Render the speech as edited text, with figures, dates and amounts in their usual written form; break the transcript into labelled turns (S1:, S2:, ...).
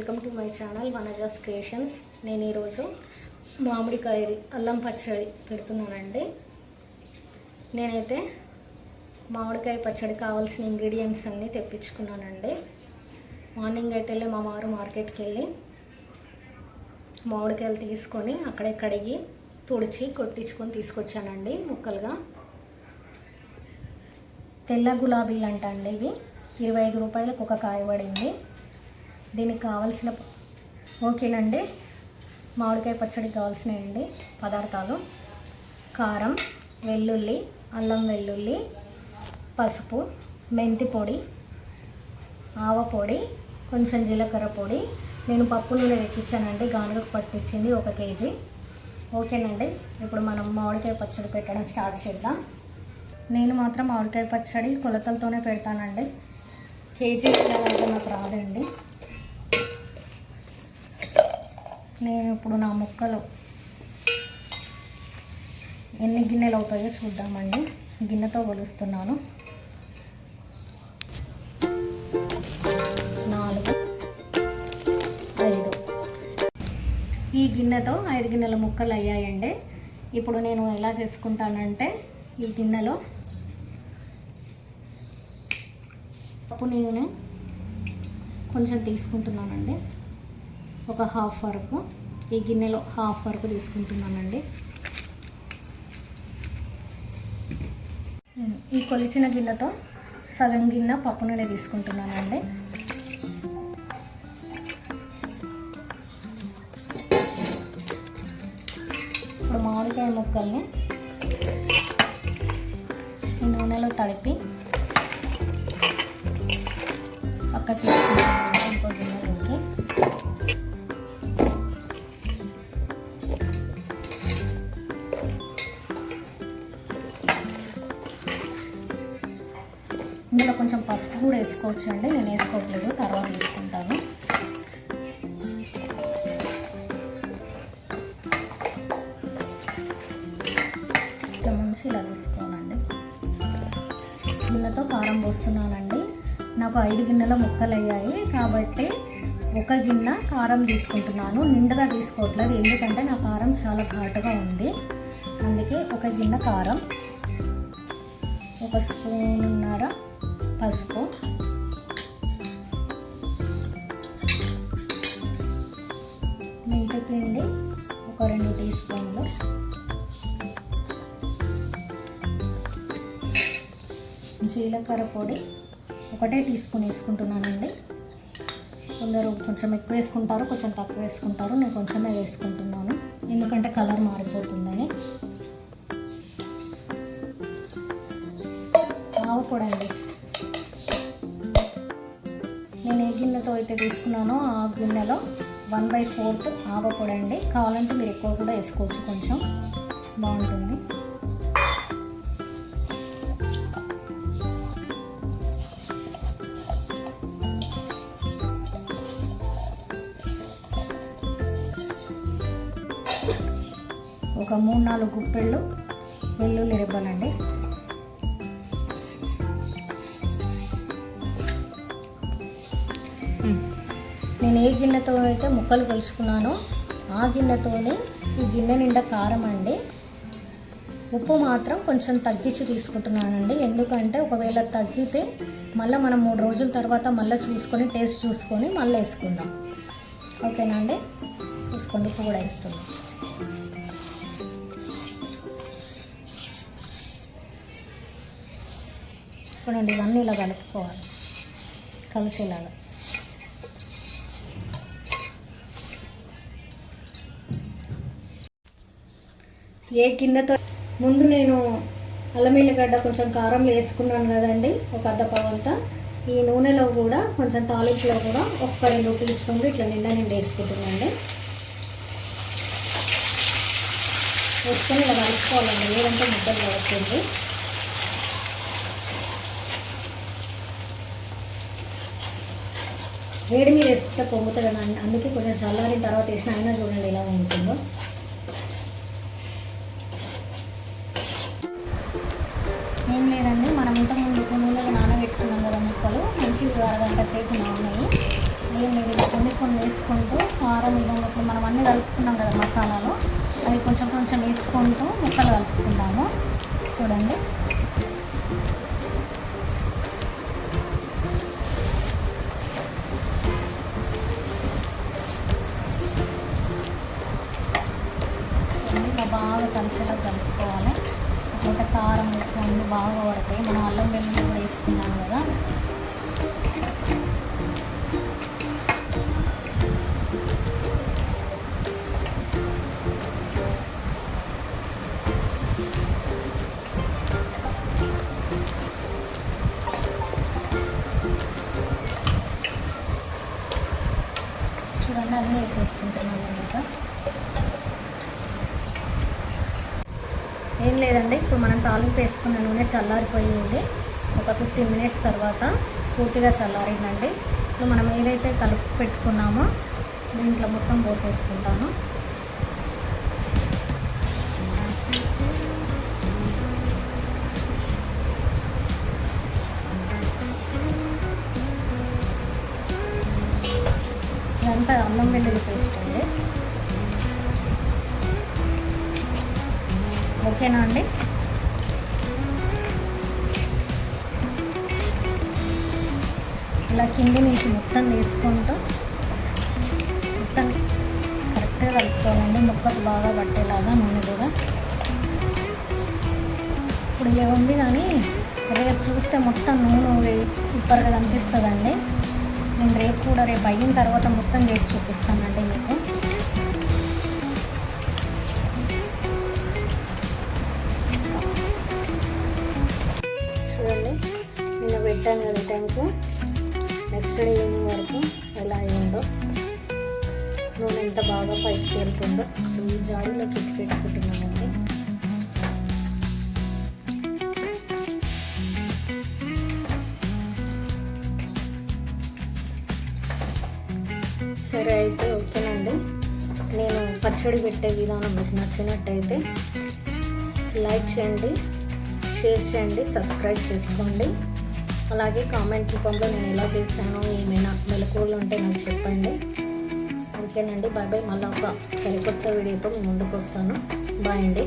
S1: Welcome to my channel Vanaja's creations. నేను ఈరోజు మామిడికాయ అల్లం పచ్చడి పెడుతున్నానండి. నేనైతే మామిడికాయ పచ్చడి కావాల్సిన ఇంగ్రీడియంట్స్ అన్నీ తెప్పించుకున్నానండి. మార్నింగ్ అయితే మా వారు మార్కెట్కి వెళ్ళి మామిడికాయలు తీసుకొని అక్కడే కడిగి తుడిచి కొట్టించుకొని తీసుకొచ్చానండి ముక్కలుగా. తెల్ల గులాబీలు అంట అండి, ఇవి 25 రూపాయలకు ఒక కాయ పడింది. దీనికి కావాల్సిన ఓకేనండి, మామిడికాయ పచ్చడికి కావాల్సినవి పదార్థాలు: కారం, వెల్లుల్లి, అల్లం వెల్లుల్లి, పసుపు, మెంతి పొడి, ఆవ పొడి, కొంచెం జీలకర్ర పొడి. నేను పప్పు నూనె తెప్పించానండి, గానుగకు పట్టించింది 1 కేజీ. ఓకేనండి, ఇప్పుడు మనం మామిడికాయ పచ్చడి పెట్టడం స్టార్ట్ చేద్దాం. నేను మాత్రం మామిడికాయ పచ్చడి కొలతలతోనే పెడతానండి, కేజీ అయితే నాకు రాదండి. నేను ఇప్పుడు నా ముక్కలు ఎన్ని గిన్నెలు అవుతాయో చూద్దామండి. గిన్నెతో కొలుస్తున్నాను. 4, 5. ఈ గిన్నెతో 5 గిన్నెల ముక్కలు అయ్యాయండి. ఇప్పుడు నేను ఎలా చేసుకుంటానంటే, ఈ గిన్నెలో పప్పు నూనె కొంచెం తీసుకుంటున్నానండి, ఒక హాఫ్ వరకు. ఈ గిన్నెలో హాఫ్ వరకు తీసుకుంటున్నానండి. ఈ కొలిచిన గిన్నెతో సగం గిన్నె పప్పు నూనె తీసుకుంటున్నానండి. ఇప్పుడు మామిడికాయ ముక్కల్ని ఈ నూనెలో తడిపి పక్క తీసుకుంటున్నాను ఇంకో గిన్నెలోకి. ఇందులో కొంచెం పసుపు కూడా వేసుకోవచ్చు అండి, నేను వేసుకోవట్లేదు, తర్వాత వేసుకుంటాను. ఇట్లా ముంచి ఇలా తీసుకోవాలండి. గిన్నెతో కారం పోస్తున్నానండి. నాకు 5 గిన్నెల ముక్కలు అయ్యాయి కాబట్టి 1 గిన్నె కారం తీసుకుంటున్నాను. నిండుగా తీసుకోవట్లేదు, ఎందుకంటే నా కారం చాలా ఘాటుగా ఉంది. అందుకే 1 గిన్నె కారం, 1 స్పూన్నర పసుపు, మెంతి పిండి 2 టీ స్పూన్లు, జీలకర్ర పొడి 1 టీ స్పూన్ వేసుకుంటున్నానండి. కొందరు కొంచెం ఎక్కువ వేసుకుంటారు, కొంచెం తక్కువ వేసుకుంటారు. నేను కొంచెమే వేసుకుంటున్నాను, ఎందుకంటే కలర్ మారిపోతుందని. ఆవ పొడి అండి, నేను ఏ గిన్నెతో అయితే తీసుకున్నానో ఆ గిన్నెలో 1/4 ఆవ పొడి అండి. కావాలంటే మీరు ఎక్కువ కూడా వేసుకోవచ్చు, కొంచెం బాగుంటుంది. ఒక 3-4 గుప్పెళ్ళు వెల్లుల్లి రెబ్బలండి. నేను ఏ గిన్నెతో అయితే ముక్కలు కలుసుకున్నానో ఆ గిన్నెతోనే ఈ గిన్నె నిండా కారం అండి. ఉప్పు మాత్రం కొంచెం తగ్గించి తీసుకుంటున్నానండి, ఎందుకంటే ఒకవేళ తగ్గితే మళ్ళీ మనం 3 రోజుల తర్వాత మళ్ళీ చూసుకొని టేస్ట్ చూసుకొని మళ్ళీ వేసుకుందాం. ఓకేనా అండి, చూసుకోండి. ఉప్పు కూడా వేస్తున్నాం. చూడండి, ఇవన్నీ ఇలా కలుపుకోవాలి కలిసేలాగా. ఏ గిన్నెతో ముందు నేను అల్లం ఎల్లిగడ్డ కొంచెం కారంలో వేసుకున్నాను కదండి, ఒక అద్దపావంతా. ఈ నూనెలో కూడా కొంచెం తాలింపులో కూడా 1-2 టీ స్పూన్లు ఇట్లా నిండా వేసుకుంటుందండి. వేసుకొని ఇలా కలుపుకోవాలండి, ఏదంటే ముద్దలు కలుపుతుంది. వేడి మీద వేసుకుంటే పొంగుతుంది కదా, అందుకే కొంచెం చల్లారిన తర్వాత వేసిన. అయినా చూడండి ఎలా ఉంటుందో. ఏం లేదండి, మనం ఇంతకుముందు నూనెలో నానబెట్టుకున్నాం కదా ముక్కలు, మంచిగా 1 గంట సేపు నానాయి. ఏం లేదు, కొన్ని కొన్ని వేసుకుంటూ కారం ఇవ్వనప్పుడు మనం అన్నీ కలుపుకున్నాం కదా మసాలాలో, అవి కొంచెం కొంచెం వేసుకుంటూ ముక్కలు కలుపుకుంటాము. చూడండి, ఇలా బాగా కలిసేలా కలుపుకోవాలి. అట్లయితే కారం ఉప్పు అన్నీ బాగా పడతాయి. మనం అల్లం వెల్లుల్లి కూడా వేసుకున్నాం కదా. చూడండి, అన్నీ వేసేసుకుంటున్నాను నేను. ఇంకా ఏం లేదండి, ఇప్పుడు మనం తాలింపు వేసుకున్న నూనె చల్లారిపోయింది. ఒక 15 మినిట్స్ తర్వాత పూర్తిగా చల్లారిందండి. ఇప్పుడు మనం ఏదైతే కలుపు పెట్టుకున్నామో దీంట్లో మొత్తం పోసేసుకుంటాను. ఇదంతా అల్లం వెల్లుల్లి పేస్ట్ అండి. ఓకేనా అండి? ఇలా కింది నుంచి మొత్తం వేసుకుంటూ మొత్తం కరెక్ట్గా కలుపుకోవాలండి, ముక్కకు బాగా పట్టేలాగా నూనె కూడా. ఇప్పుడు ఇలా ఉంది, కానీ రేపు చూస్తే మొత్తం నూనె సూపర్గా కనిపిస్తుందండి. నేను రేపు అయిన తర్వాత మొత్తం చేసి చూపిస్తానండి మీకు. చూడండి, నేను పెట్టాను కదా టైంకు, నెక్స్ట్ డే ఈవినింగ్ వరకు ఎలా అయ్యిందో, నూనె ఎంత బాగా పైకి తేలుతుందో. ఈ జాడీలోకి ఎత్తి పెట్టుకుంటున్నానండి. సరే, అయితే ఓకేనండి. నేను పచ్చడి పెట్టే విధానం మీకు నచ్చినట్టయితే లైక్ చేయండి, షేర్ చేయండి, సబ్స్క్రైబ్ చేసుకోండి. అలాగే కామెంట్ రూపంలో నేను ఎలా చేశానో ఏమైనా మెలకువలు ఉంటే నాకు చెప్పండి. ఓకేనండి, బాయ్ బాయ్. మళ్ళీ ఒక సరికొత్త వీడియోతో మీ ముందుకు వస్తాను. బాయ్ అండి.